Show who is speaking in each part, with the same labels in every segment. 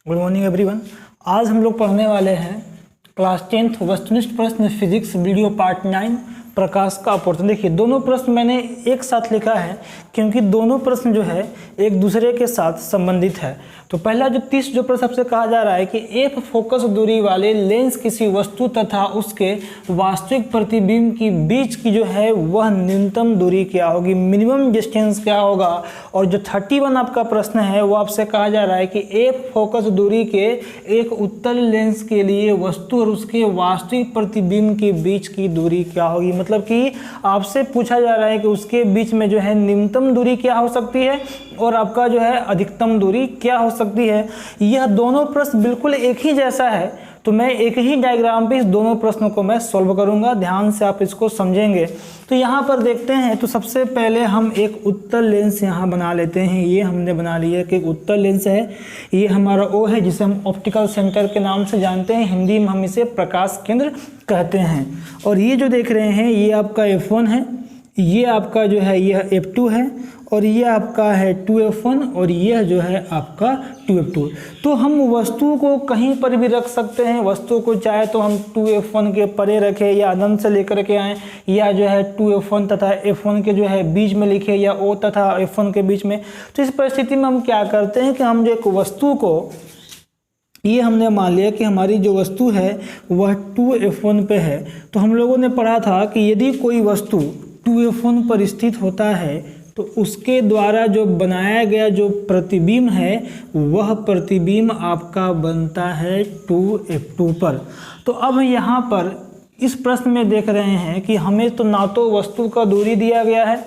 Speaker 1: Good morning everyone. आज हम लोग पढ़ने वाले हैं क्लास 10th वस्तुनिष्ठ प्रश्न फिजिक्स वीडियो पार्ट 9 प्रकाश का अपवर्तन। देखिए दोनों प्रश्न मैंने एक साथ लिखा है क्योंकि दोनों प्रश्न जो है एक दूसरे के साथ संबंधित है। तो पहला जो 30 जो प्रश्न आपसे कहा जा रहा है कि एफ फोकस दूरी वाले लेंस किसी वस्तु तथा उसके वास्तविक प्रतिबिंब की बीच की जो है वह न्यूनतम दूरी क्या होगी, मिनिमम डिस्टेंस क्या होगा। और जो 31 आपका प्रश्न है वो आपसे कहा जा रहा है कि एफ फोकस दूरी के एक उत्तल लेंस के लिए वस्तु और उसके वास्तविक प्रतिबिंब के बीच की दूरी क्या होगी। मतलब कि आपसे पूछा जा रहा है कि उसके बीच में जो है न्यूनतम दूरी क्या हो सकती है और आपका जो है अधिकतम दूरी क्या हो सकती है। यह दोनों प्रश्न बिल्कुल एक ही जैसा है, तो मैं एक ही डायग्राम पे इस दोनों प्रश्नों को मैं सॉल्व करूंगा, ध्यान से आप इसको समझेंगे। तो यहाँ पर देखते हैं, तो सबसे पहले हम एक उत्तल लेंस यहाँ बना लेते हैं। ये हमने बना लिया कि एक उत्तल लेंस है, ये हमारा ओ है जिसे हम ऑप्टिकल सेंटर के नाम से जानते हैं, हिंदी में हम इसे प्रकाश केंद्र कहते हैं। और ये जो देख रहे हैं ये आपका F1 है, ये आपका जो है यह F2 है और ये आपका है 2F1 और यह जो है आपका 2F2। तो हम वस्तु को कहीं पर भी रख सकते हैं, वस्तु को चाहे तो हम 2F1 के परे रखें या अनंत से लेकर के आएँ, या जो है 2F1 तथा F1 के जो है बीच में लिखे या O तथा F1 के बीच में। तो इस परिस्थिति में हम क्या करते हैं कि हम जो एक वस्तु को, ये हमने मान लिया कि हमारी जो वस्तु है वह 2F1 पे है। तो हम लोगों ने पढ़ा था कि यदि कोई वस्तु 2F1 पर स्थित होता है तो उसके द्वारा जो बनाया गया जो प्रतिबिंब है वह प्रतिबिंब आपका बनता है 2F2 पर। तो अब यहाँ पर इस प्रश्न में देख रहे हैं कि हमें तो ना तो वस्तु का दूरी दिया गया है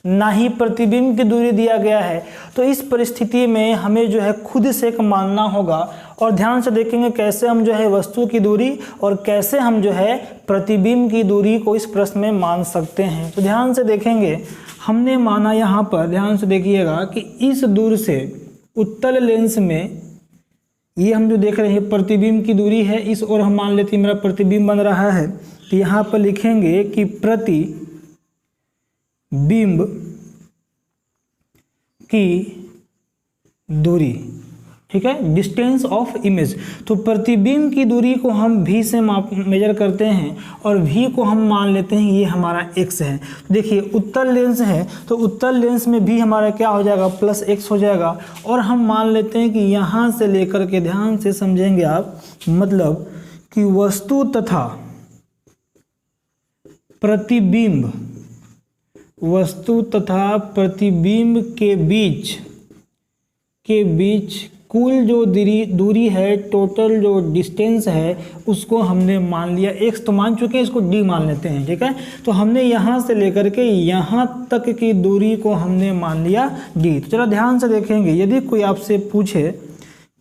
Speaker 1: ना ही प्रतिबिंब की दूरी दिया गया है। तो इस परिस्थिति में हमें जो है खुद से एक मानना होगा और ध्यान से देखेंगे कैसे हम जो है वस्तु की दूरी और कैसे हम जो है प्रतिबिंब की दूरी को इस प्रश्न में मान सकते हैं। तो ध्यान से देखेंगे, हमने माना यहाँ पर, ध्यान से देखिएगा कि इस दूर से उत्तल लेंस में ये हम जो देख रहे हैं प्रतिबिंब की दूरी है, इस ओर हम मान लेते हैं मेरा प्रतिबिंब बन रहा है। तो यहाँ पर लिखेंगे कि प्रतिबिंब की दूरी, ठीक है, डिस्टेंस ऑफ इमेज। तो प्रतिबिंब की दूरी को हम v से मेजर करते हैं और v को हम मान लेते हैं ये हमारा x है। देखिए उत्तल लेंस है तो उत्तल लेंस में v हमारा क्या हो जाएगा, प्लस x हो जाएगा। और हम मान लेते हैं कि यहाँ से लेकर के, ध्यान से समझेंगे आप, मतलब कि वस्तु तथा प्रतिबिंब, वस्तु तथा प्रतिबिंब के बीच कुल जो दूरी है, टोटल जो डिस्टेंस है, उसको हमने मान लिया x तो मान चुके हैं, इसको d मान लेते हैं, ठीक है। तो हमने यहाँ से लेकर के यहाँ तक की दूरी को हमने मान लिया d। तो चलो ध्यान से देखेंगे, यदि कोई आपसे पूछे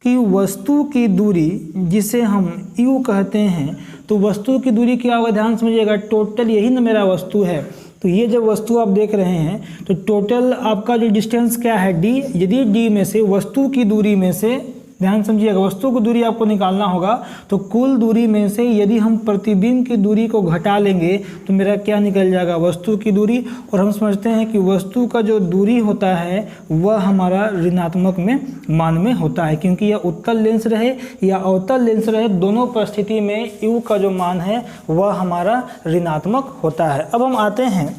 Speaker 1: कि वस्तु की दूरी जिसे हम u कहते हैं, तो वस्तु की दूरी क्या होगा, ध्यान समझिएगा, टोटल यही ना मेरा वस्तु है। तो ये जब वस्तु आप देख रहे हैं तो टोटल आपका जो डिस्टेंस क्या है d, यदि d में से वस्तु की दूरी में से, ध्यान समझिएगा, वस्तु की दूरी आपको निकालना होगा, तो कुल दूरी में से यदि हम प्रतिबिंब की दूरी को घटा लेंगे तो मेरा क्या निकल जाएगा, वस्तु की दूरी। और हम समझते हैं कि वस्तु का जो दूरी होता है वह हमारा ऋणात्मक में मान में होता है, क्योंकि यह उत्तल लेंस रहे या अवतल लेंस रहे, दोनों परिस्थिति में u का जो मान है वह हमारा ऋणात्मक होता है। अब हम आते हैं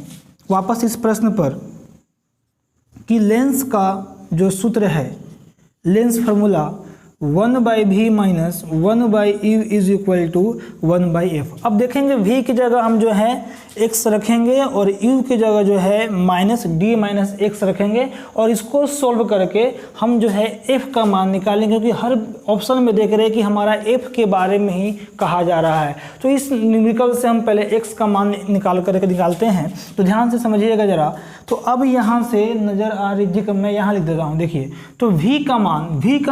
Speaker 1: वापस इस प्रश्न पर कि लेंस का जो सूत्र है, lens formula 1/v minus 1/u is equal to 1/f। अब देखेंगे v की जगह हम जो है x रखेंगे और u की जगह जो है माइनस d माइनस x रखेंगे और इसको सोल्व करके हम जो है f का मान निकालेंगे, क्योंकि हर ऑप्शन में देख रहे हैं कि हमारा f के बारे में ही कहा जा रहा है। तो इस न्यूमेरिकल से हम पहले x का मान निकालते हैं। तो ध्यान से समझिएगा जरा। तो अब यहाँ से नज़र आ रही जी, मैं यहाँ लिख देता हूँ, देखिए। तो v का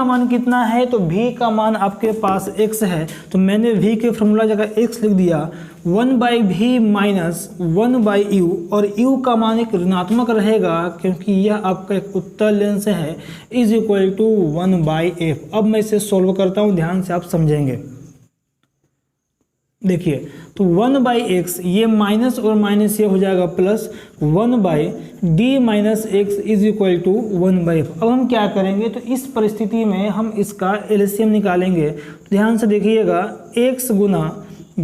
Speaker 1: मान कितना है, तो v का मान आपके पास x है, तो मैंने v के फॉर्मूला जगह x लिख दिया, 1/v माइनस 1/u, और u का मान एक ऋणात्मक रहेगा क्योंकि यह आपका एक उत्तल लेंस है, इज इक्वल टू 1/f। अब मैं इसे सोल्व करता हूँ, ध्यान से आप समझेंगे। देखिए तो 1/x ये माइनस और माइनस ये हो जाएगा plus 1/d minus x is equal to 1/f। अब हम क्या करेंगे, तो इस परिस्थिति में हम इसका एलसीएम निकालेंगे। ध्यान से देखिएगा, x गुना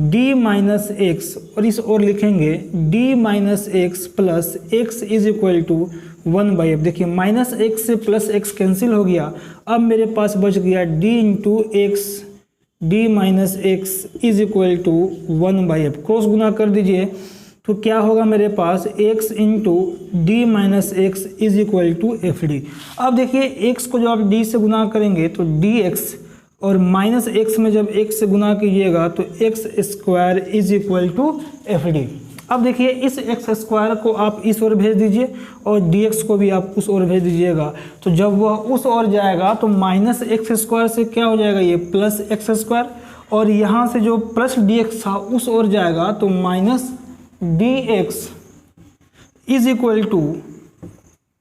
Speaker 1: d माइनस एक्स और इस ओर लिखेंगे d minus X plus X is equal to 1/f। देखिए माइनस एक्स से प्लस एक्स कैंसिल हो गया, अब मेरे पास बच गया d into X d minus x is equal to 1/f। क्रॉस गुना कर दीजिए तो क्या होगा मेरे पास x into D minus x is equal to F D. अब देखिए x को जब आप d से गुना करेंगे तो dx और माइनस एक्स में जब x से गुना कीजिएगा तो x square is equal to F D. अब देखिए इस x स्क्वायर को आप इस ओर भेज दीजिए और dx को भी आप उस ओर भेज दीजिएगा, तो जब वह उस ओर जाएगा तो माइनस एक्स स्क्वायर से क्या हो जाएगा ये प्लस एक्स स्क्वायर, और यहाँ से जो प्लस dx था उस ओर जाएगा तो minus dx is equal to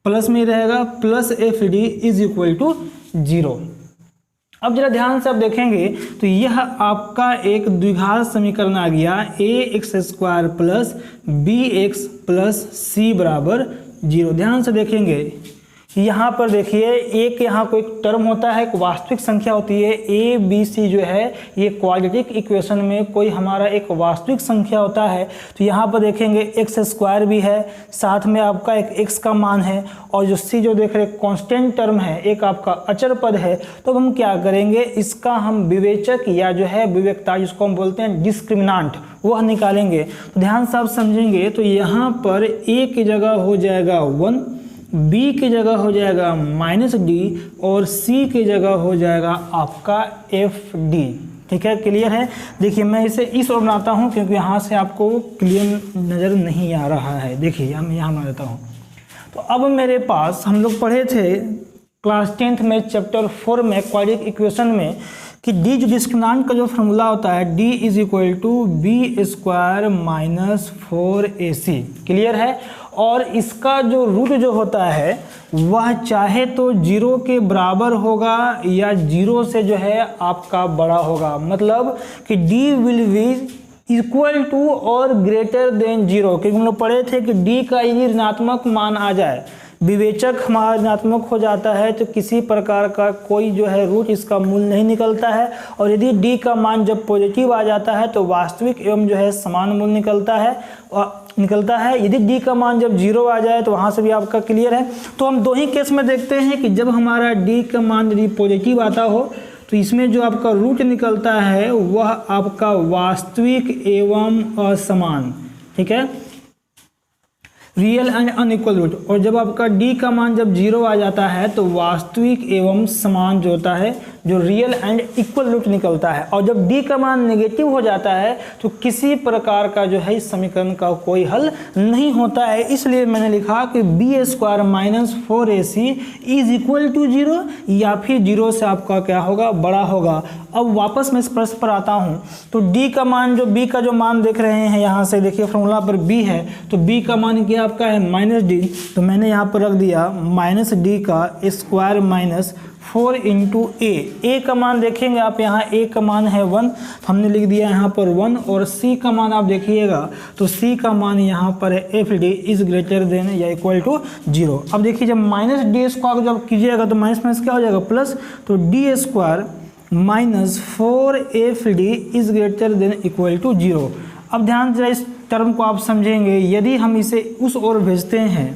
Speaker 1: plus में रहेगा plus f d is equal to 0। अब जरा ध्यान से आप देखेंगे तो यह आपका एक द्विघात समीकरण आ गया ax square plus bx plus c बराबर 0। ध्यान से देखेंगे यहाँ पर देखिए एक यहाँ कोई टर्म होता है, एक वास्तविक संख्या होती है a b c जो है ये क्वाड्रेटिक इक्वेशन में कोई हमारा एक वास्तविक संख्या होता है। तो यहाँ पर देखेंगे एक्स स्क्वायर भी है, साथ में आपका एक x का मान है, और जो c जो देख रहे कांस्टेंट टर्म है, एक आपका अचर पद है। तो हम क्या करेंगे, इसका हम विवेचक या जो है विवेकता जिसको हम बोलते हैं डिस्क्रिमिनांट वह निकालेंगे। तो ध्यान से आप समझेंगे तो यहाँ पर a की जगह हो जाएगा 1, b की जगह हो जाएगा माइनस डी और c की जगह हो जाएगा आपका एफ डी। ठीक है, क्लियर है। देखिए मैं इसे इस ओर बनाता हूँ क्योंकि यहाँ से आपको क्लियर नज़र नहीं आ रहा है। देखिए हम यहाँ बना देता हूँ। तो अब मेरे पास हम लोग पढ़े थे क्लास 10th में चैप्टर 4 में क्वाड्रेटिक इक्वेशन में कि डी जो डिस्क्रिमिनांट का जो फॉर्मूला होता है d is equal to b square minus 4ac। Clear है। और इसका जो रूट जो होता है वह चाहे तो 0 के बराबर होगा या 0 से जो है आपका बड़ा होगा, मतलब कि d will be equal to और ग्रेटर देन 0। क्योंकि हम लोग पढ़े थे कि d का यदि ऋणात्मक मान आ जाए, विवेचक हमारा ऋणात्मक हो जाता है, तो किसी प्रकार का कोई जो है रूट इसका मूल नहीं निकलता है, और यदि d का मान जब पॉजिटिव आ जाता है तो वास्तविक एवं जो है समान मूल निकलता है। यदि d का मान जब 0 आ जाए तो वहाँ से भी आपका क्लियर है। तो हम दो ही केस में देखते हैं कि जब हमारा d का मान यदि पॉजिटिव आता हो तो इसमें जो आपका रूट निकलता है वह आपका वास्तविक एवं असमान, ठीक है, रियल एंड अनइक्वल रूट। और जब आपका d का मान जब 0 आ जाता है तो वास्तविक एवं समान जो होता है जो रियल एंड इक्वल रूट निकलता है। और जब d का मान नेगेटिव हो जाता है तो किसी प्रकार का जो है इस समीकरण का कोई हल नहीं होता है। इसलिए मैंने लिखा कि b square minus 4ac is equal to 0, या फिर 0 से आपका क्या होगा, बड़ा होगा। अब वापस मैं इस प्रश्न पर आता हूँ। तो d का मान जो b का जो मान देख रहे हैं यहाँ से देखिए फॉर्मूला पर b है, तो b का मान क्या आपका है माइनस डी, तो मैंने यहाँ पर रख दिया माइनस डी का स्क्वायर माइनस 4 इंटू ए का मान देखेंगे आप यहाँ a का मान है 1, तो हमने लिख दिया यहाँ पर 1, और c का मान आप देखिएगा तो c का मान यहाँ पर है F d is greater then या इक्वल टू 0। अब देखिए जब माइनस डी स्क्वायर जब कीजिएगा तो माइनस माइनस क्या हो जाएगा प्लस, तो d square minus 4f d is greater than equal to 0। अब ध्यान से इस टर्म को आप समझेंगे, यदि हम इसे उस ओर भेजते हैं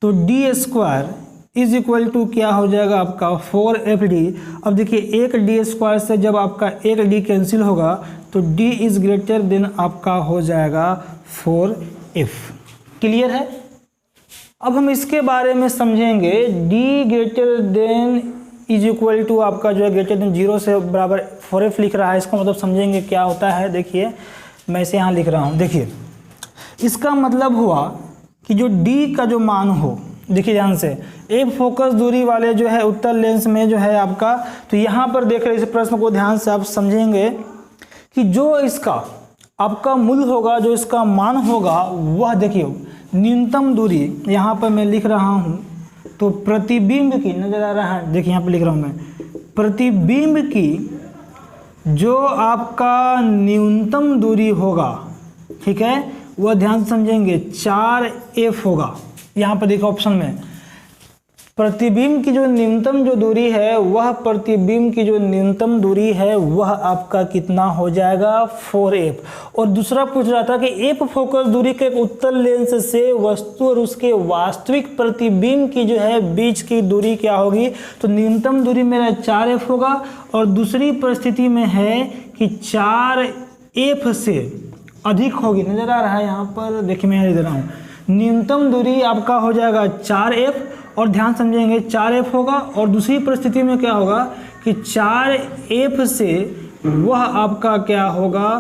Speaker 1: तो d square is equal to क्या हो जाएगा आपका 4f डी। अब देखिए एक डी स्क्वायर से जब आपका एक डी कैंसिल होगा तो d इज ग्रेटर देन आपका हो जाएगा 4f। क्लियर है। अब हम इसके बारे में समझेंगे, d greater than is equal to आपका जो है ग्रेटर देन 0 से बराबर 4f लिख रहा है, इसका मतलब समझेंगे क्या होता है। देखिए मैं इसे यहाँ लिख रहा हूँ। देखिए इसका मतलब हुआ कि जो d का जो मान हो, देखिए ध्यान से, एक फोकस दूरी वाले जो है उत्तल लेंस में जो है आपका, तो यहाँ पर देख रहे इस प्रश्न को ध्यान से आप समझेंगे कि जो इसका आपका मूल होगा, जो इसका मान होगा वह देखिए न्यूनतम दूरी यहाँ पर मैं लिख रहा हूँ, तो प्रतिबिंब की नजर आ रहा है, देखिए यहाँ पर लिख रहा हूँ मैं, प्रतिबिंब की जो आपका न्यूनतम दूरी होगा, ठीक है, वह ध्यान से समझेंगे 4f होगा। यहाँ पर देखो ऑप्शन में प्रतिबिंब की जो न्यूनतम जो दूरी है, वह प्रतिबिंब की जो न्यूनतम दूरी है वह आपका कितना हो जाएगा 4f। और दूसरा पूछ रहा था कि एफ फोकस दूरी के एक उत्तल लेंस से वस्तु और उसके वास्तविक प्रतिबिंब की जो है बीच की दूरी क्या होगी, तो न्यूनतम दूरी मेरा 4f होगा। और दूसरी परिस्थिति में है कि 4f से अधिक होगी, नजर आ रहा है यहाँ पर, देखिए मैं दे रहा हूँ, न्यूनतम दूरी आपका हो जाएगा 4f और ध्यान समझेंगे 4f होगा। और दूसरी परिस्थिति में क्या होगा कि 4f से वह आपका क्या होगा,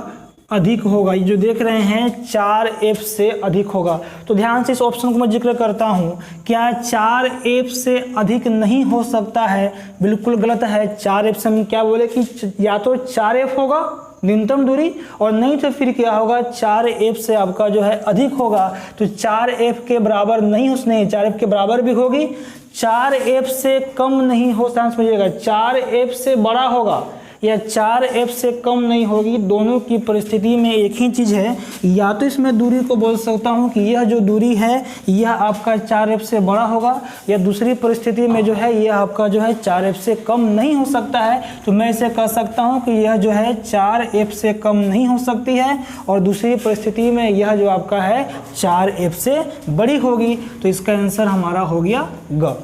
Speaker 1: अधिक होगा। ये जो देख रहे हैं 4f से अधिक होगा। तो ध्यान से इस ऑप्शन को मैं जिक्र करता हूँ, क्या 4f से अधिक नहीं हो सकता है? बिल्कुल गलत है। 4f से हम क्या बोले कि या तो 4f होगा न्यूनतम दूरी, और नहीं तो फिर क्या होगा 4f से आपका जो है अधिक होगा। तो 4f के बराबर नहीं, उसने 4f के बराबर भी होगी, 4f से कम नहीं हो, समझिएगा 4f से बड़ा होगा या 4f से कम नहीं होगी। दोनों की परिस्थिति में एक ही चीज़ है, या तो इसमें दूरी को बोल सकता हूँ कि यह जो दूरी है यह आपका 4f से बड़ा होगा, या दूसरी परिस्थिति में जो है यह आपका जो है 4f से कम नहीं हो सकता है। तो मैं इसे कह सकता हूँ कि यह जो है 4f से कम नहीं हो सकती है, और दूसरी परिस्थिति में यह जो आपका है 4f से बड़ी होगी। तो इसका आंसर हमारा हो गया ग।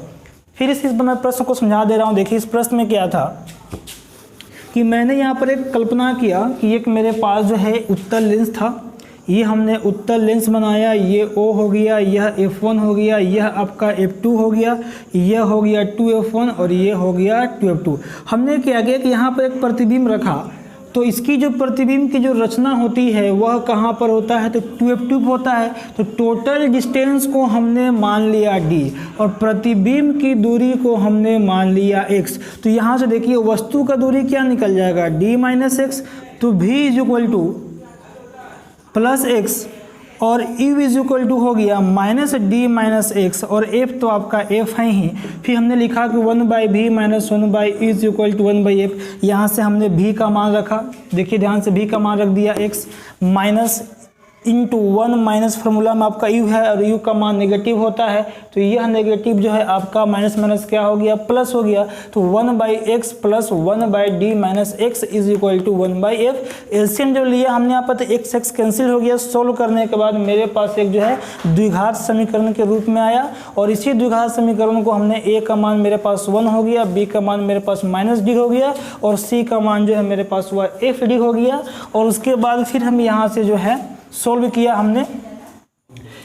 Speaker 1: फिर इस मैं प्रश्न को समझा दे रहा हूँ। देखिए इस प्रश्न में क्या था कि मैंने यहाँ पर एक कल्पना किया कि एक मेरे पास जो है उत्तल लेंस था, ये हमने उत्तल लेंस बनाया, ये O हो गया, यह f1 हो गया, यह आपका f2 हो गया, यह हो गया 2f1 और ये हो गया 2f2। हमने क्या किया कि यहाँ पर एक प्रतिबिंब रखा, तो इसकी जो प्रतिबिंब की जो रचना होती है वह कहाँ पर होता है, तो 2f2 होता है। तो टोटल डिस्टेंस को हमने मान लिया d और प्रतिबिंब की दूरी को हमने मान लिया x। तो यहाँ से देखिए वस्तु का दूरी क्या निकल जाएगा d माइनस एक्स, तो v is equal to plus x और u इज इक्वल टू हो गया माइनस डी माइनस एक्स, और f तो आपका f है ही। फिर हमने लिखा कि 1/v minus 1/e is equal to 1/f। यहाँ से हमने v का मान रखा, देखिए ध्यान से v का मान रख दिया x minus into 1 minus formula में आपका u है और u का मान नेगेटिव होता है, तो यह नेगेटिव जो है आपका माइनस माइनस क्या हो गया, प्लस हो गया। तो 1/x plus 1/d minus x is equal to 1/f। LCM जो लिया हमने यहाँ पर तो x कैंसिल हो गया। सोल्व करने के बाद मेरे पास एक जो है द्विघात समीकरण के रूप में आया, और इसी द्विघात समीकरण को हमने a का मान मेरे पास 1 हो गया, b का मान मेरे पास माइनस d हो गया, और c का मान जो है मेरे पास हुआ fd हो गया। और उसके बाद फिर हम यहाँ से जो है सोल्व किया हमने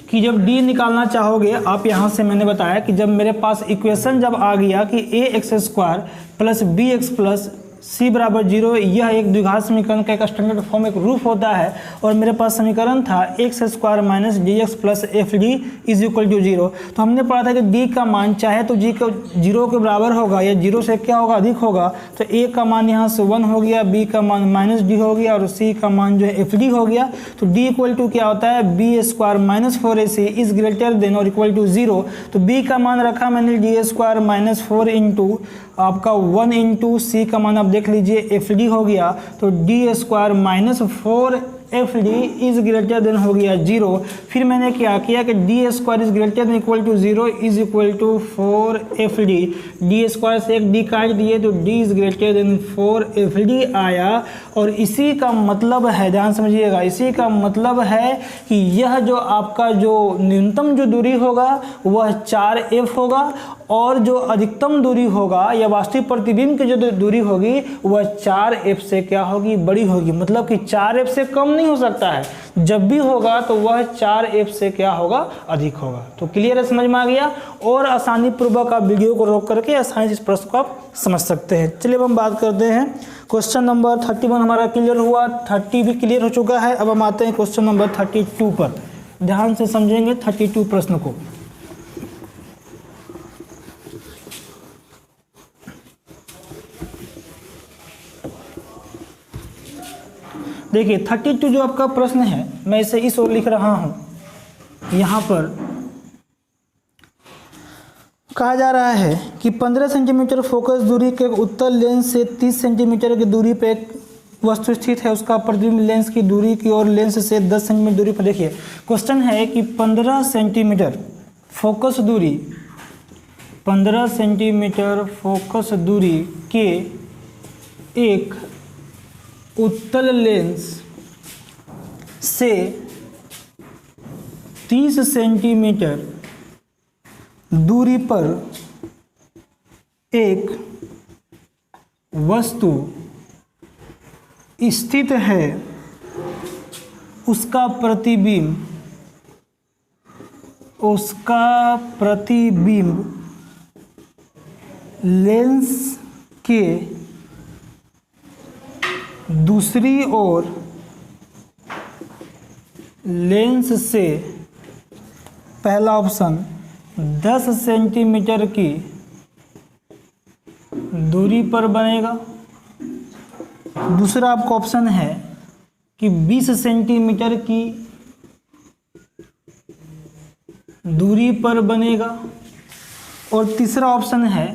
Speaker 1: कि जब d निकालना चाहोगे आप, यहाँ से मैंने बताया कि जब मेरे पास इक्वेशन जब आ गया कि ax² plus bx plus c बराबर 0, यह एक द्विघात समीकरण का एक स्टैंडर्ड फॉर्म, एक रूप होता है। और मेरे पास समीकरण था x² minus dx plus fd is equal to 0। तो हमने पढ़ा था कि d का मान चाहे तो g का 0 के बराबर होगा या 0 से क्या होगा, अधिक होगा। तो a का मान यहाँ से 1 हो गया, b का मान माइनस d हो गया और c का मान जो है fd हो गया। तो d इक्वल टू क्या होता है, b² minus 4ac is greater then और इक्वल टू 0। तो b का मान रखा मैंने d² माइनस 4 इंटू आपका 1 इंटू c का मान आप देख लीजिए fd हो गया। तो d² minus 4 fd is greater than हो गया 0। फिर मैंने क्या किया कि d² is greater than equal to 0 is equal to 4 fd। d² से एक d काट दिए तो d is greater then 4 fd आया। और इसी का मतलब है, ध्यान समझिएगा, इसी का मतलब है कि यह जो आपका जो न्यूनतम जो दूरी होगा वह 4f होगा, और जो अधिकतम दूरी होगा या वास्तविक प्रतिबिंब की जो दूरी होगी वह 4f से क्या होगी, बड़ी होगी। मतलब कि 4f से कम नहीं हो सकता है, जब भी होगा तो वह 4f से क्या होगा, अधिक होगा। तो क्लियर है, समझ में आ गया। और आसानी पूर्वक आप वीडियो को रोक करके आसानी से इस प्रश्न को आप समझ सकते हैं। चलिए अब हम बात करते हैं क्वेश्चन नंबर 31 हमारा क्लियर हुआ, 30 भी क्लियर हो चुका है। अब हम आते हैं क्वेश्चन नंबर 32 पर। ध्यान से समझेंगे 32 प्रश्न को। देखिए 32 जो आपका प्रश्न है, मैं इसे इस ओर लिख रहा हूं। यहाँ पर कहा जा रहा है कि 15 सेंटीमीटर फोकस दूरी के उत्तल लेंस से 30 सेंटीमीटर की दूरी पे वस्तु स्थित है उसका प्रतिबिंब लेंस की दूरी की और लेंस से 10 सेंटीमीटर दूरी पर। देखिए क्वेश्चन है कि 15 सेंटीमीटर फोकस दूरी, 15 सेंटीमीटर फोकस दूरी के एक उत्तल लेंस से 30 सेंटीमीटर दूरी पर एक वस्तु स्थित है, उसका प्रतिबिंब लेंस के दूसरी ओर लेंस से, पहला ऑप्शन 10 सेंटीमीटर की दूरी पर बनेगा, दूसरा आपका ऑप्शन है कि 20 सेंटीमीटर की दूरी पर बनेगा, और तीसरा ऑप्शन है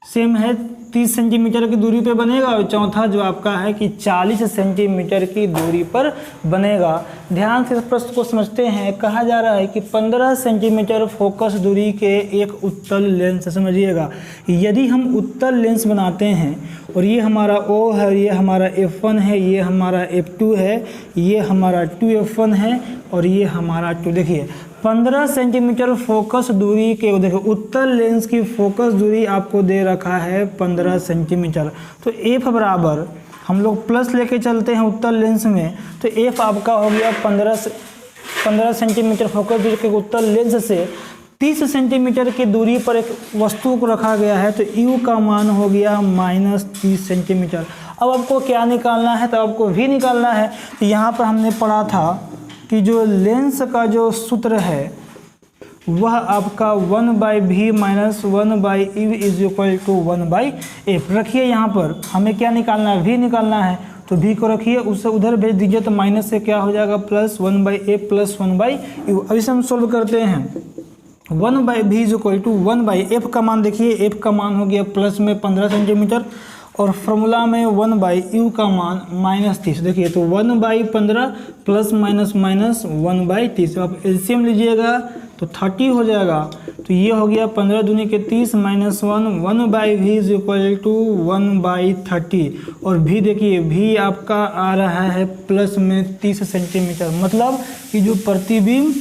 Speaker 1: सेम है 30 सेंटीमीटर की दूरी पर बनेगा, और चौथा जो आपका है कि 40 सेंटीमीटर की दूरी पर बनेगा। ध्यान से इस प्रश्न को समझते हैं। कहा जा रहा है कि 15 सेंटीमीटर फोकस दूरी के एक उत्तल लेंस, समझिएगा यदि हम उत्तल लेंस बनाते हैं और ये हमारा O है, ये हमारा F1 है, ये हमारा F2 है, ये हमारा 2F1 है और ये हमारा 2। देखिए 15 सेंटीमीटर फोकस दूरी के, देखो उत्तल लेंस की फोकस दूरी आपको दे रखा है 15 सेंटीमीटर, तो F बराबर हम लोग प्लस लेके चलते हैं उत्तल लेंस में, तो F आपका हो गया 15 सेंटीमीटर फोकस दूरी के उत्तल लेंस से 30 सेंटीमीटर की दूरी पर एक वस्तु को रखा गया है, तो U का मान हो गया -30 सेंटीमीटर। अब आपको क्या निकालना है, तो आपको V निकालना है। तो यहाँ पर हमने पढ़ा था कि जो लेंस का जो सूत्र है वह आपका 1/v - 1/u = 1/f। रखिए यहाँ पर हमें क्या निकालना है, V निकालना है, तो V को रखिए, उससे उधर भेज दीजिए, तो माइनस से क्या हो जाएगा +1/f + 1/u। अब इसे हम सोल्व करते हैं। 1/v = 1/f का मान देखिए, f का मान हो गया प्लस में 15 सेंटीमीटर और फॉर्मूला में 1/u का मान -30। देखिए तो 1/15 + -1/30। आप एलसीएम लीजिएगा तो 30 हो जाएगा, तो ये हो गया 15 दूनी के 30 - 1 1/v = 1/30। और भी देखिए v आपका आ रहा है प्लस में 30 सेंटीमीटर, मतलब कि जो प्रतिबिंब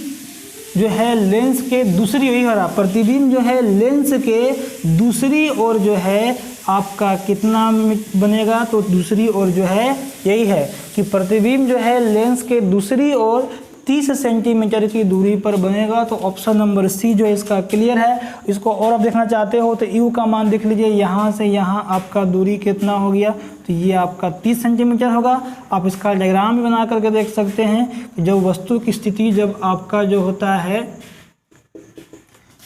Speaker 1: जो है लेंस के दूसरी, यही हो रहा प्रतिबिंब जो है लेंस के दूसरी ओर जो है आपका कितना बनेगा, तो दूसरी ओर जो है यही है कि प्रतिबिंब जो है लेंस के दूसरी ओर 30 सेंटीमीटर की दूरी पर बनेगा। तो ऑप्शन नंबर सी जो है इसका क्लियर है। इसको और आप देखना चाहते हो तो यू का मान देख लीजिए, यहाँ से यहाँ आपका दूरी कितना हो गया, तो ये आपका 30 सेंटीमीटर होगा। आप इसका डायग्राम भी बना करके देख सकते हैं कि जब वस्तु की स्थिति जब आपका जो होता है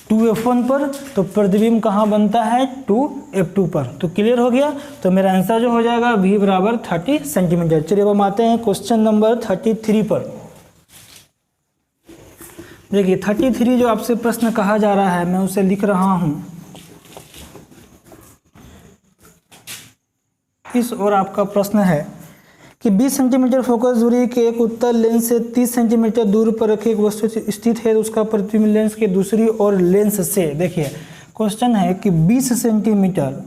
Speaker 1: 2F1 पर, तो प्रतिबिंब कहाँ बनता है 2F2 पर। तो क्लियर हो गया, तो मेरा आंसर जो हो जाएगा V बराबर 30 सेंटीमीटर। चलिए अब हम आते हैं क्वेश्चन नंबर 33 पर। देखिए 33 जो आपसे प्रश्न कहा जा रहा है मैं उसे लिख रहा हूँ। इस और आपका प्रश्न है कि 20 सेंटीमीटर फोकस दूरी के एक उत्तल लेंस से 30 सेंटीमीटर दूर पर रखी एक वस्तु स्थित है, उसका प्रतिबिंब लेंस के दूसरी और लेंस से। देखिए क्वेश्चन है कि 20 सेंटीमीटर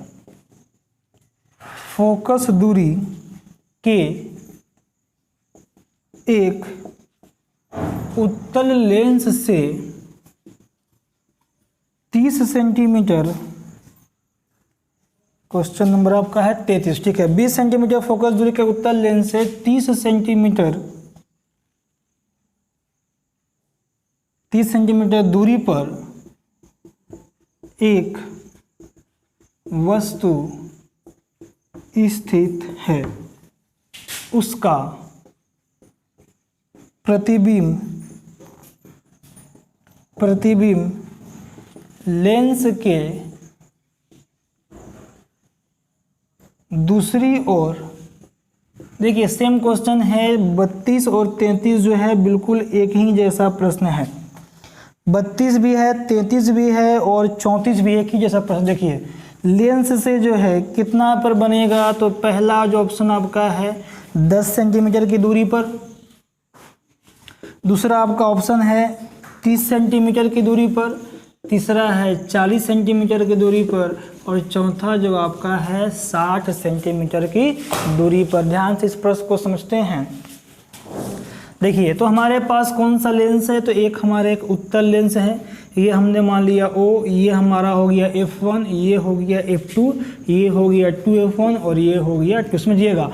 Speaker 1: फोकस दूरी के एक उत्तल लेंस से 30 सेंटीमीटर, क्वेश्चन नंबर आपका है 33, ठीक है। 20 सेंटीमीटर फोकस दूरी के उत्तल लेंस से 30 सेंटीमीटर दूरी पर एक वस्तु स्थित है, उसका प्रतिबिंब लेंस के दूसरी ओर, देखिए सेम क्वेश्चन है। 32 और 33 जो है बिल्कुल एक ही जैसा प्रश्न है। 32 भी है, 33 भी है और 34 भी एक ही जैसा प्रश्न। देखिए लेंस से जो है कितना पर बनेगा, तो पहला जो ऑप्शन आपका है 10 सेंटीमीटर की दूरी पर, दूसरा आपका ऑप्शन है 30 सेंटीमीटर की दूरी पर, तीसरा है 40 सेंटीमीटर की दूरी पर, और चौथा जो आपका है 60 सेंटीमीटर की दूरी पर। ध्यान से इस प्रश्न को समझते हैं। देखिए, तो हमारे पास कौन सा लेंस है, तो एक हमारा एक उत्तल लेंस है, ये हमने मान लिया O, ये हमारा हो गया f1, ये हो गया f2, ये हो गया 2f1 और ये हो गया 2। समझिएगा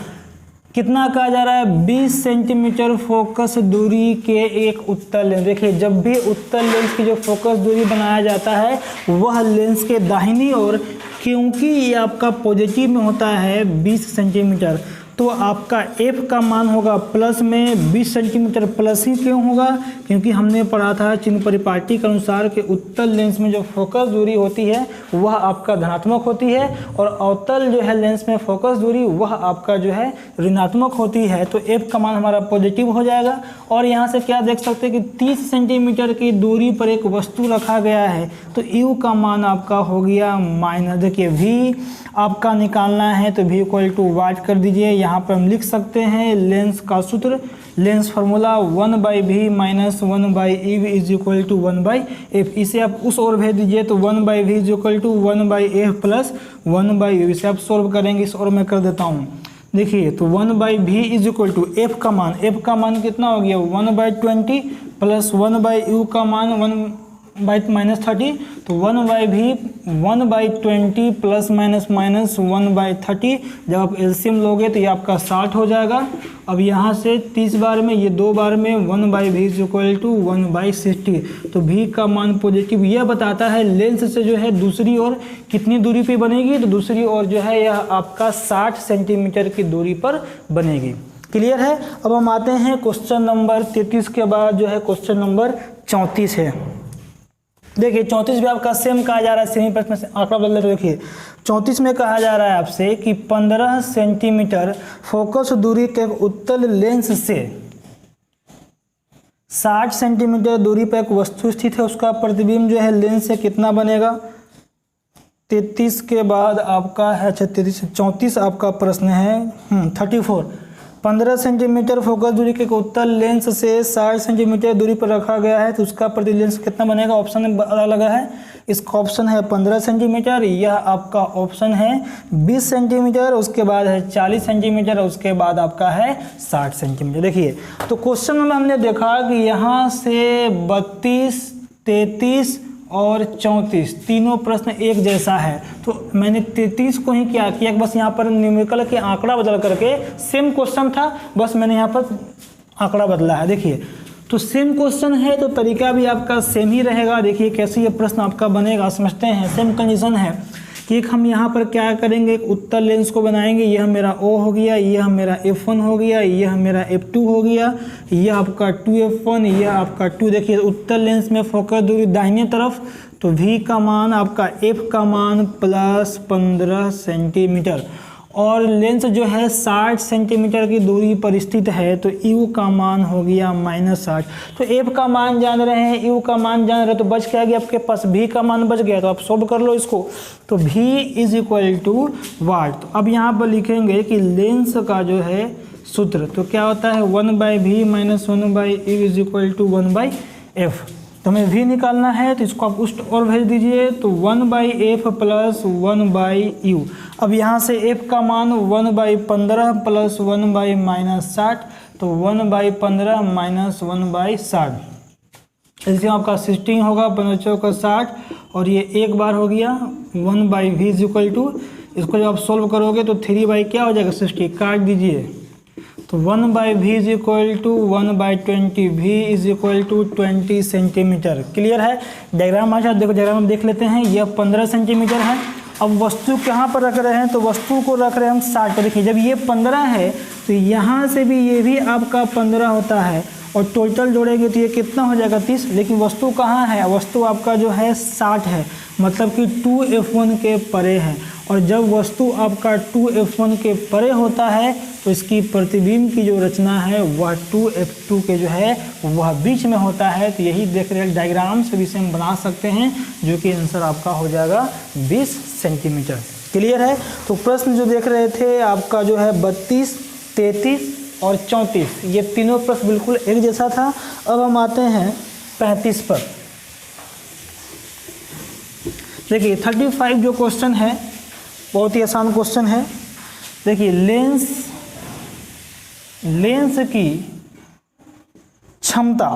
Speaker 1: कितना कहा जा रहा है, 20 सेंटीमीटर फोकस दूरी के एक उत्तल लेंस। देखिए, जब भी उत्तल लेंस की जो फोकस दूरी बनाया जाता है वह लेंस के दाहिनी ओर, क्योंकि ये आपका पॉजिटिव में होता है 20 सेंटीमीटर, तो आपका f का मान होगा प्लस में 20 सेंटीमीटर प्लस ही क्यों होगा, क्योंकि हमने पढ़ा था चिन्ह परिपाटी के अनुसार कि उत्तल लेंस में जो फोकस दूरी होती है वह आपका धनात्मक होती है, और अवतल जो है लेंस में फोकस दूरी वह आपका जो है ऋणात्मक होती है। तो f का मान हमारा पॉजिटिव हो जाएगा। और यहाँ से क्या देख सकते हैं कि 30 सेंटीमीटर की दूरी पर एक वस्तु रखा गया है, तो u का मान आपका हो गया माइनस, देखिए v आपका निकालना है तो v इक्वल टू वाट कर दीजिए। यहाँ पर हम लिख सकते हैं लेंस का सूत्र, lens formula 1/v minus 1/ev is equal to 1/f। इसे आप उस ओर भेज दीजिए तो 1/v is equal to 1/f plus 1/u। इसे आप सोल्व करेंगे, इस ओर मैं कर देता हूँ। देखिए, तो 1/v is equal to f का मान कितना हो गया 1/20 प्लस 1/u का मान 1/-30, तो 1/v 1/20 प्लस माइनस 1/30। जब आप एलसीएम लोगे तो ये आपका 60 हो जाएगा। अब यहाँ से 30 बार में, ये 2 बार में 1/v इज इक्वल टू 1/60। तो v का मान पॉजिटिव यह बताता है लेंस से जो है दूसरी ओर कितनी दूरी पे बनेगी, तो दूसरी ओर जो है यह आपका 60 सेंटीमीटर की दूरी पर बनेगी। क्लियर है। अब हम आते हैं क्वेश्चन नंबर 33 के बाद जो है क्वेश्चन नंबर 34 है। देखिए 34 भी आपका सेम कहा जा रहा है, सेमी प्रश्न में आंकड़ा बदल रहे। देखिए 34 में कहा जा रहा है आपसे कि 15 सेंटीमीटर फोकस दूरी के उत्तल लेंस से 60 सेंटीमीटर दूरी पर एक वस्तु स्थित है, उसका प्रतिबिंब जो है लेंस से कितना बनेगा। 33 के बाद आपका है 34 आपका प्रश्न है 34। 15 सेंटीमीटर फोकस दूरी के उत्तल लेंस से 60 सेंटीमीटर दूरी पर रखा गया है, तो उसका प्रतिबिंब लेंस कितना बनेगा। ऑप्शन अलग लगा है, इसका ऑप्शन है 15 सेंटीमीटर, यह आपका ऑप्शन है 20 सेंटीमीटर, उसके बाद है 40 सेंटीमीटर, उसके बाद आपका है 60 सेंटीमीटर। देखिए, तो क्वेश्चन में हमने देखा कि यहाँ से 32, 33 और 34 तीनों प्रश्न एक जैसा है, तो मैंने 33 को ही क्या किया, बस यहाँ पर न्यूमेरिकल के आंकड़ा बदल करके, सेम क्वेश्चन था, बस मैंने यहाँ पर आंकड़ा बदला है। देखिए, तो सेम क्वेश्चन है तो तरीका भी आपका सेम ही रहेगा। देखिए कैसे ये प्रश्न आपका बनेगा, समझते हैं। सेम कंडीशन है कि एक हम यहाँ पर क्या करेंगे, एक उत्तल लेंस को बनाएंगे। यह मेरा O हो गया, यह मेरा F1 हो गया, यह मेरा F2 हो गया, यह आपका 2F1, यह आपका 2। देखिए उत्तल लेंस में फोकस दूरी दाहिने तरफ, तो V का मान आपका F का मान प्लस 15 सेंटीमीटर, और लेंस जो है 60 सेंटीमीटर की दूरी पर स्थित है, तो U का मान हो गया -60। तो F का मान जान रहे हैं, U का मान जान रहे हैं, तो बच क्या गया आपके पास, V का मान बच गया। तो आप सॉल्व कर लो इसको, तो V इज इक्वल टू वाट। तो अब यहाँ पर लिखेंगे कि लेंस का जो है सूत्र तो क्या होता है 1/v minus 1/u is equal to 1/f। तो हमें v निकालना है, तो इसको आप उस और भेज दीजिए, तो 1/f प्लस 1/u। अब यहाँ से f का मान 1/15 प्लस 1/-60, तो 1/15 माइनस 1/60, इसलिए आपका 16 होगा, 15 का 60, और ये एक बार हो गया 1/v इज इक्वल टू, इसको जब आप सोल्व करोगे तो 3 क्या हो जाएगा 60, काट दीजिए, तो 1/v is equal to 1/20, v is equal to 20 centimetre. Clear है। डायग्राम अच्छा देखो, डायग्राम देख लेते हैं। यह 15 सेंटीमीटर है। अब वस्तु कहाँ पर रख रहे हैं, तो वस्तु को रख रहे हैं हम 60 पर। देखिए जब ये 15 है तो यहाँ से भी ये भी आपका 15 होता है, और टोटल जोड़ेंगे तो ये कितना हो जाएगा 30। लेकिन वस्तु कहाँ है, वस्तु आपका जो है 60 है, मतलब कि 2F1 के परे है। और जब वस्तु आपका 2f1 के परे होता है तो इसकी प्रतिबिंब की जो रचना है वह 2f2 के जो है वह बीच में होता है। तो यही देख रहे हैं डायग्राम से भी इसे हम बना सकते हैं, जो कि आंसर आपका हो जाएगा 20 सेंटीमीटर। क्लियर है। तो प्रश्न जो देख रहे थे आपका जो है 32, 33 और 34, ये तीनों प्रश्न बिल्कुल एक जैसा था। अब हम आते हैं 35 पर। देखिए 35 जो क्वेश्चन है बहुत ही आसान क्वेश्चन है। देखिए लेंस की क्षमता,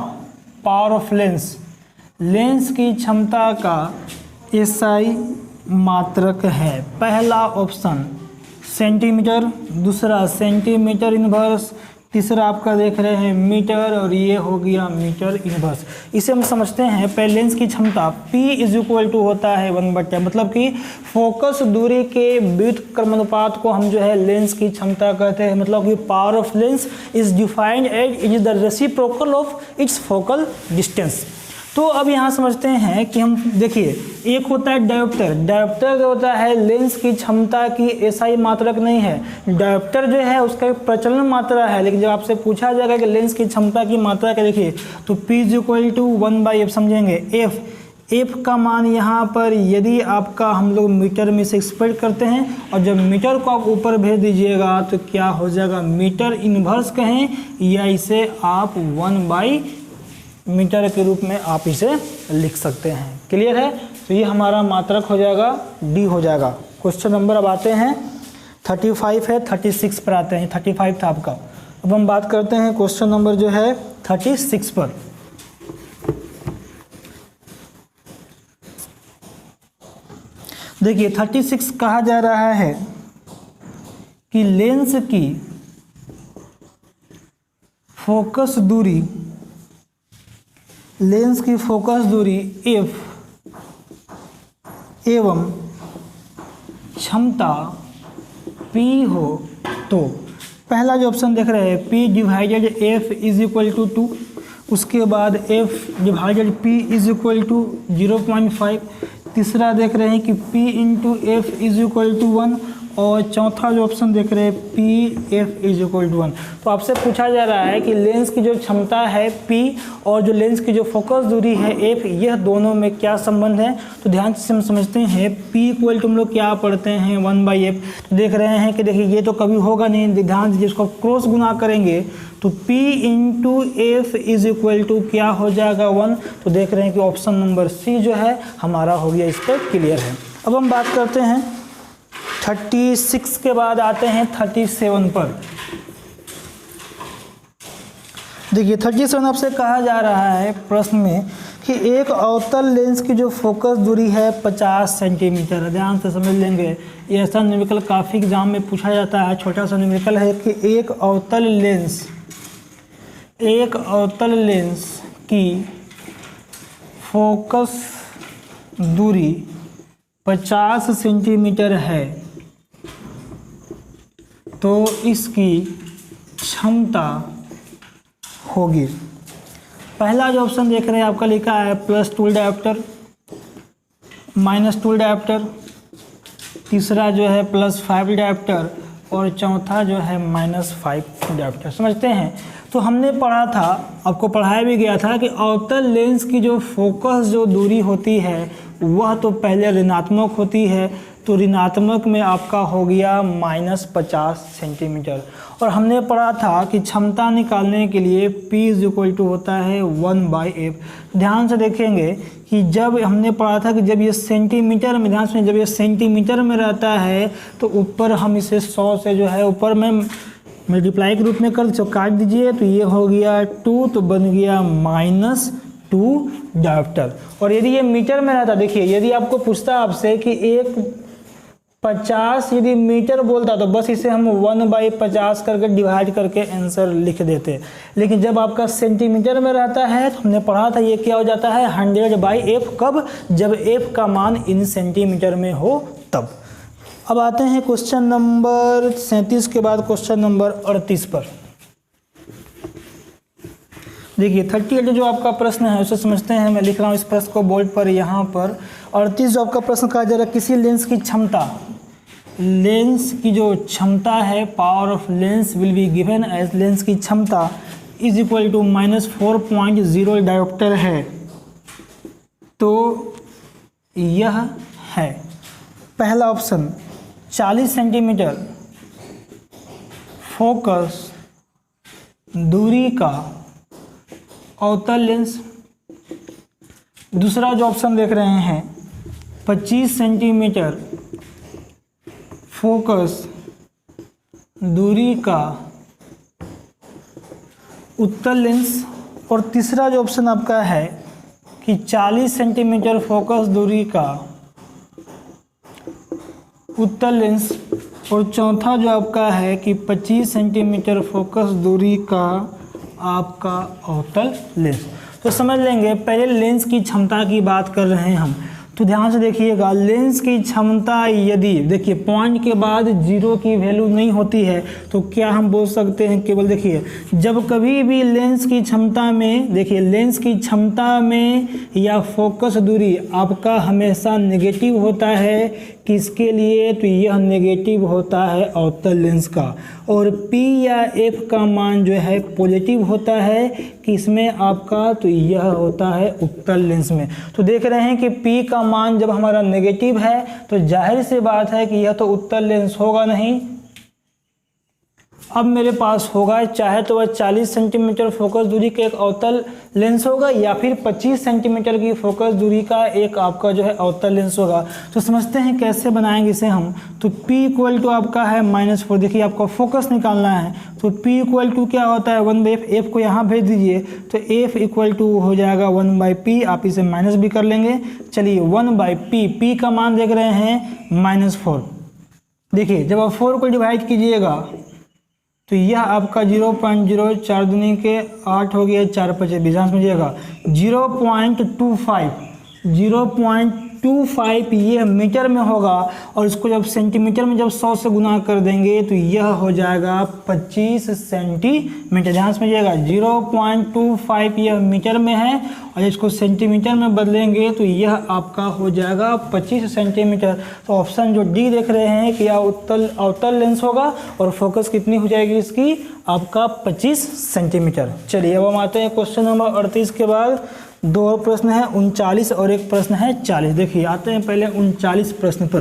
Speaker 1: पावर ऑफ लेंस की क्षमता का एसआई मात्रक है। पहला ऑप्शन सेंटीमीटर, दूसरा सेंटीमीटर इनवर्स, तीसरा आपका देख रहे हैं मीटर, और ये हो गया मीटर इनवर्स। इसे हम समझते हैं पहले लेंस की क्षमता P = होता है 1/10, मतलब कि फोकस दूरी के व्युत्क्रमानुपात को हम जो है लेंस की क्षमता कहते हैं। मतलब कि power of lens is defined as it is the reciprocal of its focal distance. तो अब यहाँ समझते हैं कि हम देखिए एक होता है डायोप्टर। डायोप्टर जो होता है लेंस की क्षमता की एसआई मात्रक नहीं है। डायोप्टर जो है उसका एक प्रचलन मात्रा है, लेकिन जब आपसे पूछा जाएगा कि लेंस की क्षमता की मात्रा क्या, देखिए तो P = 1/f समझेंगे। एफ का मान यहाँ पर यदि आपका हम लोग मीटर में से एक्सप्रेस करते हैं और जब मीटर को आप ऊपर भेज दीजिएगा तो क्या हो जाएगा, मीटर इनवर्स कहें या इसे आप 1/मीटर के रूप में आप इसे लिख सकते हैं। क्लियर है। तो ये हमारा मात्रक हो जाएगा, डी हो जाएगा। क्वेश्चन नंबर अब आते हैं 35 है, 36 पर आते हैं। 35 था आपका। अब हम बात करते हैं क्वेश्चन नंबर जो है 36 पर। देखिए 36 कहा जा रहा है कि लेंस की फोकस दूरी f एवं क्षमता P हो तो पहला जो ऑप्शन देख रहे हैं P/F = 2, उसके बाद F/P = 0.5, तीसरा देख रहे हैं कि P/F = 1 और चौथा जो ऑप्शन देख रहे हैं P/F = 1। तो आपसे पूछा जा रहा है कि लेंस की जो क्षमता है P और जो लेंस की जो फोकस दूरी है F, यह दोनों में क्या संबंध है। तो ध्यान से हम समझते हैं P = हम लोग क्या पढ़ते हैं 1/f। तो देख रहे हैं कि देखिए ये तो कभी होगा नहीं, ध्यान से जिसको क्रॉस गुना करेंगे तो P/F = क्या हो जाएगा 1। तो देख रहे हैं कि ऑप्शन नंबर C जो है हमारा हो गया, इस पर क्लियर है। अब हम बात करते हैं 36 के बाद आते हैं 37 पर। देखिए 37 आपसे कहा जा रहा है प्रश्न में कि एक अवतल लेंस की जो फोकस दूरी है 50 सेंटीमीटर। ध्यान से समझ लेंगे, ये ऐसा न्यूमेरिकल काफ़ी एग्जाम में पूछा जाता है। छोटा सा न्यूमेरिकल है कि एक अवतल लेंस की फोकस दूरी 50 सेंटीमीटर है तो इसकी क्षमता होगी। पहला जो ऑप्शन देख रहे हैं आपका लिखा है +2 डायोप्टर, -2 डायोप्टर, तीसरा जो है +5 डायोप्टर और चौथा जो है -5 डायोप्टर। समझते हैं। तो हमने पढ़ा था, आपको पढ़ाया भी गया था कि अवतल लेंस की जो फोकस जो दूरी होती है वह तो पहले ऋणात्मक होती है। तो ऋणात्मक में आपका हो गया -50 सेंटीमीटर। और हमने पढ़ा था कि क्षमता निकालने के लिए P = होता है 1/f। ध्यान से देखेंगे कि जब हमने पढ़ा था कि जब ये सेंटीमीटर में, ध्यान से जब ये सेंटीमीटर में रहता है तो ऊपर हम इसे 100 से जो है ऊपर में मल्टीप्लाई के रूप में कर काट दीजिए तो ये हो गया 2, तो बन गया -2 डायोप्टर। और यदि ये मीटर में रहता, देखिए यदि आपको पूछता आपसे कि एक 50 यदि मीटर बोलता तो बस इसे हम 1/50 करके डिवाइड करके आंसर लिख देते। लेकिन जब आपका सेंटीमीटर में रहता है तो हमने पढ़ा था ये क्या हो जाता है 100/f। कब? जब f का मान इन सेंटीमीटर में हो तब। अब आते हैं क्वेश्चन नंबर 37 के बाद क्वेश्चन नंबर 38 पर। देखिए 38 जो आपका प्रश्न है उसे समझते हैं। मैं लिख रहा हूँ इस प्रश्न को बोर्ड पर यहाँ पर। 38 जो आपका प्रश्न कहा जा रहा है, किसी लेंस की क्षमता लेंस की जो क्षमता है, power of lens will be given as lens की क्षमता इज इक्वल टू -4.0 डायोप्टर है। तो यह है पहला ऑप्शन 40 सेंटीमीटर फोकस दूरी का अवतल लेंस। दूसरा जो ऑप्शन देख रहे हैं 25 सेंटीमीटर फोकस दूरी का उत्तल लेंस। और तीसरा जो ऑप्शन आपका है कि 40 सेंटीमीटर फोकस दूरी का उत्तल लेंस। और चौथा जो आपका है कि 25 सेंटीमीटर फोकस दूरी का आपका अवतल लेंस। तो समझ लेंगे, पहले लेंस की क्षमता की बात कर रहे हैं हम, तो ध्यान से देखिएगा। लेंस की क्षमता यदि देखिए पॉइंट के बाद 0 की वैल्यू नहीं होती है तो क्या हम बोल सकते हैं, केवल देखिए जब कभी भी लेंस की क्षमता में, देखिए लेंस की क्षमता में या फोकस दूरी आपका हमेशा नेगेटिव होता है, किसके लिए, तो यह नेगेटिव होता है अवतल लेंस का। और P या F का मान जो है पॉजिटिव होता है किसमें आपका, तो यह होता है उत्तल लेंस में। तो देख रहे हैं कि P का मान जब हमारा नेगेटिव है तो जाहिर सी बात है कि यह तो उत्तल लेंस होगा नहीं। अब मेरे पास होगा चाहे तो वह 40 सेंटीमीटर फोकस दूरी का एक अवतल लेंस होगा या फिर 25 सेंटीमीटर की फोकस दूरी का एक आपका जो है अवतल लेंस होगा। तो समझते हैं कैसे बनाएंगे इसे हम। तो P इक्वल टू आपका है -4, देखिए आपको फोकस निकालना है तो P इक्वल टू क्या होता है 1/f, F को यहाँ भेज दीजिए तो F इक्वल टू हो जाएगा 1/P, आप इसे माइनस भी कर लेंगे। चलिए 1/P, P का मान देख रहे हैं -4। देखिए जब आप 4 को डिवाइड कीजिएगा तो यह आपका 0.0, 4 दूनी के 8 हो गया, 4 5 20, समझिएगा 0.25 ये मीटर में होगा। और इसको जब सेंटीमीटर में जब 100 से गुना कर देंगे तो यह हो जाएगा 25 सेंटीमीटर। ध्यान समझिएगा 0.25 यह मीटर में है और इसको सेंटीमीटर में बदलेंगे तो यह आपका हो जाएगा 25 सेंटीमीटर। तो ऑप्शन जो डी देख रहे हैं कि यह अवतल लेंस होगा और फोकस कितनी हो जाएगी इसकी, आपका 25 सेंटीमीटर। चलिए अब हम आते हैं क्वेश्चन नंबर 38 के बाद 2 प्रश्न है 39 और एक प्रश्न है 40। देखिए आते हैं पहले 39 प्रश्न पर,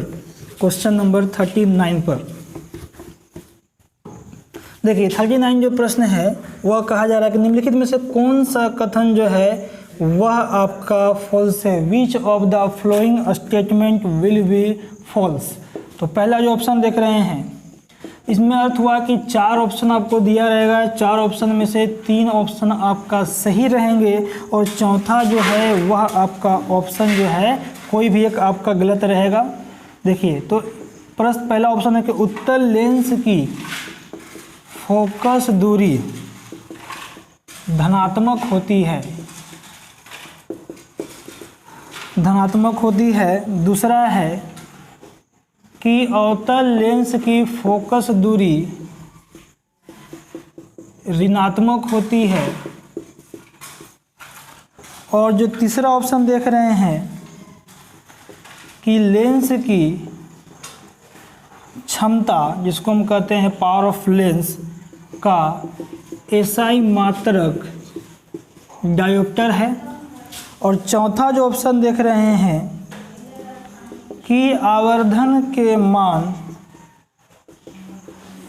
Speaker 1: क्वेश्चन नंबर 39 पर। देखिए 39 जो प्रश्न है वह कहा जा रहा है कि निम्नलिखित में से कौन सा कथन जो है वह आपका फॉल्स है, which of the following statement will be false. तो पहला जो ऑप्शन देख रहे हैं इसमें अर्थ हुआ कि 4 ऑप्शन आपको दिया रहेगा, 4 ऑप्शन में से 3 ऑप्शन आपका सही रहेंगे और चौथा जो है वह आपका ऑप्शन जो है कोई भी एक आपका गलत रहेगा। देखिए तो प्रश्न पहला ऑप्शन है कि उत्तल लेंस की फोकस दूरी धनात्मक होती है, धनात्मक होती है। दूसरा है कि अवतल लेंस की फोकस दूरी ऋणात्मक होती है। और जो तीसरा ऑप्शन देख रहे हैं कि लेंस की क्षमता जिसको हम कहते हैं पावर ऑफ लेंस का एसआई मात्रक डायोप्टर है। और चौथा जो ऑप्शन देख रहे हैं कि आवर्धन के मान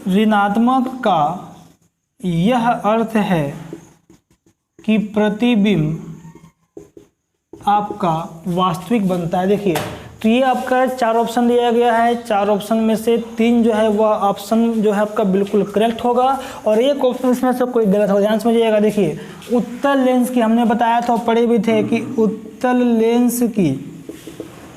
Speaker 1: ऋणात्मक का यह अर्थ है कि प्रतिबिंब आपका वास्तविक बनता है। देखिए तो ये आपका 4 ऑप्शन दिया गया है, 4 ऑप्शन में से 3 जो है वह ऑप्शन जो है आपका बिल्कुल करेक्ट होगा और एक ऑप्शन इसमें से कोई गलत होगा। ध्यान समझिएगा। देखिए उत्तल लेंस की हमने बताया था, पढ़े भी थे कि उत्तल लेंस की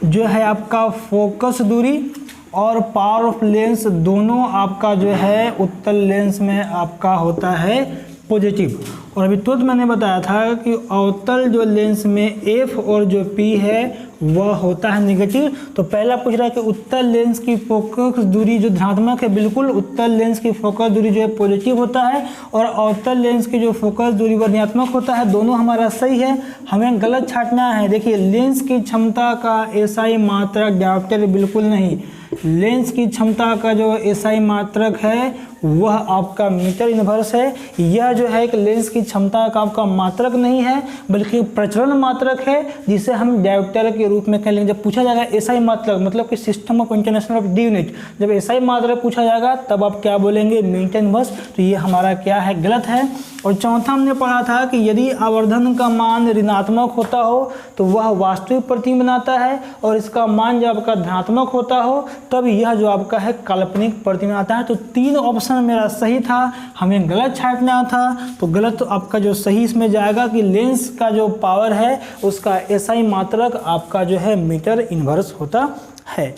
Speaker 1: जो है आपका फोकस दूरी और पावर ऑफ लेंस दोनों आपका जो है उत्तल लेंस में आपका होता है पॉजिटिव। और अभी तुरंत मैंने बताया था कि अवतल जो लेंस में एफ और जो पी है वह होता है नेगेटिव। तो पहला पूछ रहा है कि उत्तल लेंस की फोकस दूरी जो धनात्मक है, बिल्कुल उत्तल लेंस की फोकस दूरी जो है पॉजिटिव होता है और अवतल लेंस की जो फोकस दूरी वह ऋणात्मक होता है। दोनों हमारा सही है, हमें गलत छांटना है। देखिए लेंस की क्षमता का एसआई मात्रक डायोप्टर बिल्कुल नहीं, लेंस की क्षमता का जो एसआई मात्रक है वह आपका मीटर इनवर्स है। यह जो है एक लेंस की क्षमता का आपका मात्रक नहीं है बल्कि प्रचलन मात्रक है, जिसे हम डायोप्टर के रूप में कह लेंगे। जब पूछा जाएगा एसआई मात्रक मतलब कि system of international of D unit, जब एसआई मात्रक पूछा जाएगा तब आप क्या बोलेंगे, मीटर इनवर्स। तो ये हमारा क्या है, गलत है। और चौथा हमने पढ़ा था कि यदि आवर्धन का मान ऋणात्मक होता हो तो वह वास्तविक प्रतिबिंब बनाता है और इसका मान जब आपका धनात्मक होता हो तब यह जो आपका है काल्पनिक प्रतिबिंब आता है। तो 3 ऑप्शन मेरा सही था, हमें गलत छांटना था। तो गलत तो आपका जो सही इसमें जाएगा कि लेंस का जो पावर है उसका एसआई मात्रक आपका जो है मीटर इनवर्स होता है।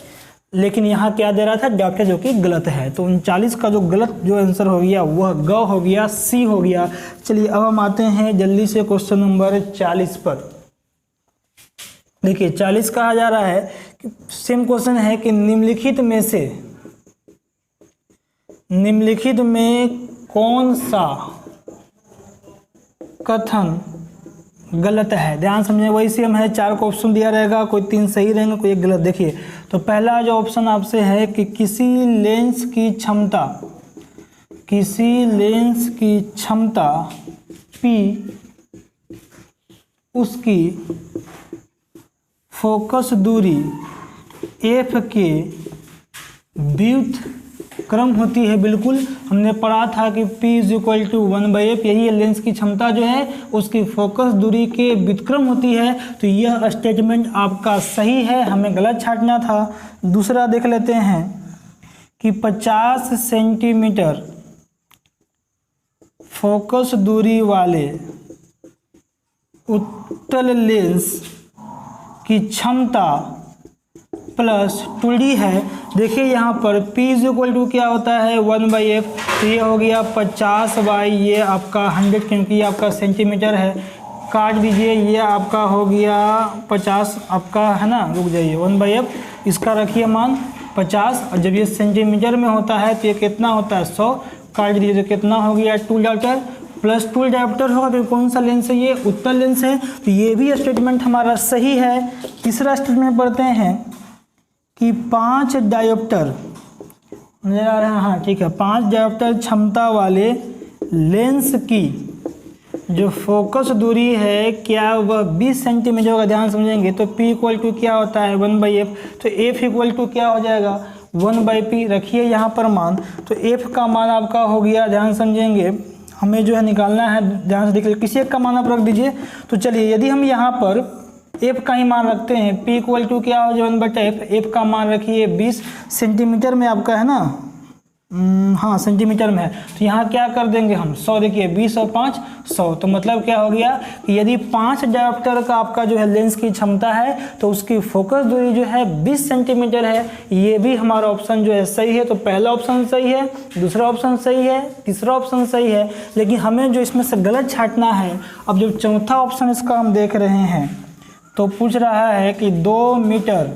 Speaker 1: लेकिन यहाँ क्या दे रहा था, डायोप्टर, जो कि गलत है। तो 39 का जो गलत जो आंसर हो गया वह ग हो गया, सी हो गया। चलिए अब हम आते हैं जल्दी से क्वेश्चन नंबर 40 पर। देखिए 40 कहा जा रहा है कि सेम क्वेश्चन है कि निम्नलिखित में कौन सा कथन गलत है। ध्यान समझे, वही सेम है, 4 को ऑप्शन दिया रहेगा, कोई 3 सही रहेंगे, कोई 1 गलत। देखिए तो पहला जो ऑप्शन आपसे है कि किसी लेंस की क्षमता P उसकी फोकस दूरी F के व्युत्क्रम होती है। बिल्कुल हमने पढ़ा था कि P = 1/f, यही लेंस की क्षमता जो है उसकी फोकस दूरी के व्युत्क्रम होती है। तो यह स्टेटमेंट आपका सही है, हमें गलत छांटना था। दूसरा देख लेते हैं कि 50 सेंटीमीटर फोकस दूरी वाले उत्तल लेंस की क्षमता प्लस 2D है। देखिए यहाँ पर P = क्या होता है, 1/f। तो ये हो गया 50 बाई ये आपका 100, क्योंकि ये आपका सेंटीमीटर है, काट दीजिए। ये आपका हो गया 50 आपका है ना, रुक जाइए, 1/f इसका रखिए मान 50। और जब ये सेंटीमीटर में होता है तो ये कितना होता है, 100, काट दीजिए तो कितना हो गया 2 डायोप्टर प्लस 2 डायोप्टर होगा। तो कौन सा लेंस है, ये उत्तल लेंस है। तो ये भी स्टेटमेंट हमारा सही है। तीसरा स्टेटमेंट पढ़ते हैं कि 5 डायोप्टर नजर आ रहा है, हाँ ठीक है, 5 डायोप्टर क्षमता वाले लेंस की जो फोकस दूरी है क्या वह 20 सेंटीमीटर होगा। ध्यान समझेंगे तो P = क्या होता है, 1/f। तो F = क्या हो जाएगा, 1/p। रखिए यहाँ पर मान, तो F का मान आपका हो गया, ध्यान समझेंगे, हमें जो है निकालना है, ध्यान से देख लीजिए, किसी एक का मान आप रख दीजिए। तो चलिए यदि हम यहाँ पर F का ही मान रखते हैं, P = क्या हो जाए 1/f, F का मान रखिए 20 सेंटीमीटर में आपका है ना, हाँ सेंटीमीटर में है। तो यहाँ क्या कर देंगे हम 100, देखिए 20 और 5 100। तो मतलब क्या हो गया कि यदि 5 डायोप्टर का आपका जो है लेंस की क्षमता है तो उसकी फोकस दूरी जो है 20 सेंटीमीटर है। ये भी हमारा ऑप्शन जो है सही है। तो पहला ऑप्शन सही है, दूसरा ऑप्शन सही है, तीसरा ऑप्शन सही है। लेकिन हमें जो इसमें से गलत छांटना है, अब जो चौथा ऑप्शन इसका हम देख रहे हैं तो पूछ रहा है कि 2 मीटर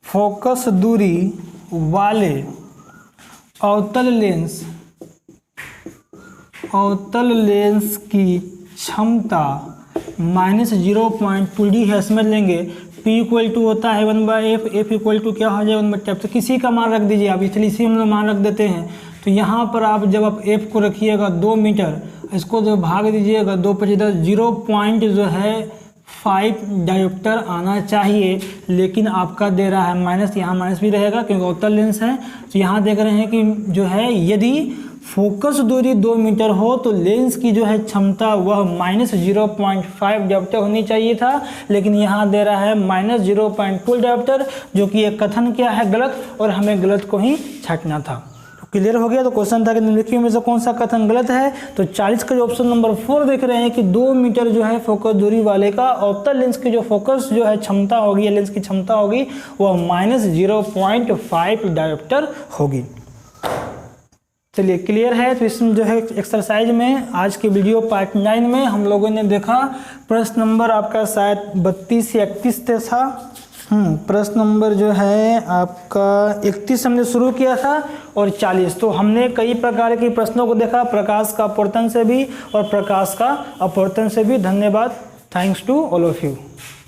Speaker 1: फोकस दूरी वाले अवतल लेंस की क्षमता -0.2D है। समझ लेंगे P = होता है 1/f, F = क्या हो जाए 1/f। तो किसी का मान रख दीजिए आप, इसलिए इसी हम लोग मान रख देते हैं। तो यहाँ पर आप जब आप F को रखिएगा 2 मीटर, इसको जो भाग दीजिएगा 2 × 10 0.5 डायोप्टर आना चाहिए। लेकिन आपका दे रहा है माइनस, यहाँ माइनस भी रहेगा क्योंकि अवतल लेंस है। तो यहाँ देख रहे हैं कि जो है यदि फोकस दूरी 2 मीटर हो तो लेंस की जो है क्षमता वह -0.5 डायोप्टर होनी चाहिए था, लेकिन यहाँ दे रहा है -0.2 डायोप्टर, जो कि एक कथन क्या है, गलत, और हमें गलत को ही छांटना था। क्लियर हो गया। तो क्वेश्चन था कि निम्नलिखित में से कौन सा कथन गलत है। तो 40 का जो ऑप्शन नंबर 4 देख रहे हैं कि 2 मीटर जो है फोकस दूरी वाले का अवतल लेंस की जो फोकस जो है क्षमता होगी, लेंस की क्षमता होगी, वह -0.5 डायोप्टर होगी। चलिए क्लियर है। तो इसमें जो है एक्सरसाइज में आज के वीडियो पार्ट 9 में हम लोगों ने देखा प्रश्न नंबर आपका शायद 32 या 31 था। प्रश्न नंबर जो है आपका 31 हमने शुरू किया था और 40। तो हमने कई प्रकार के प्रश्नों को देखा, प्रकाश का अपवर्तन से भी और प्रकाश का अपवर्तन से भी। धन्यवाद, thanks to all of you.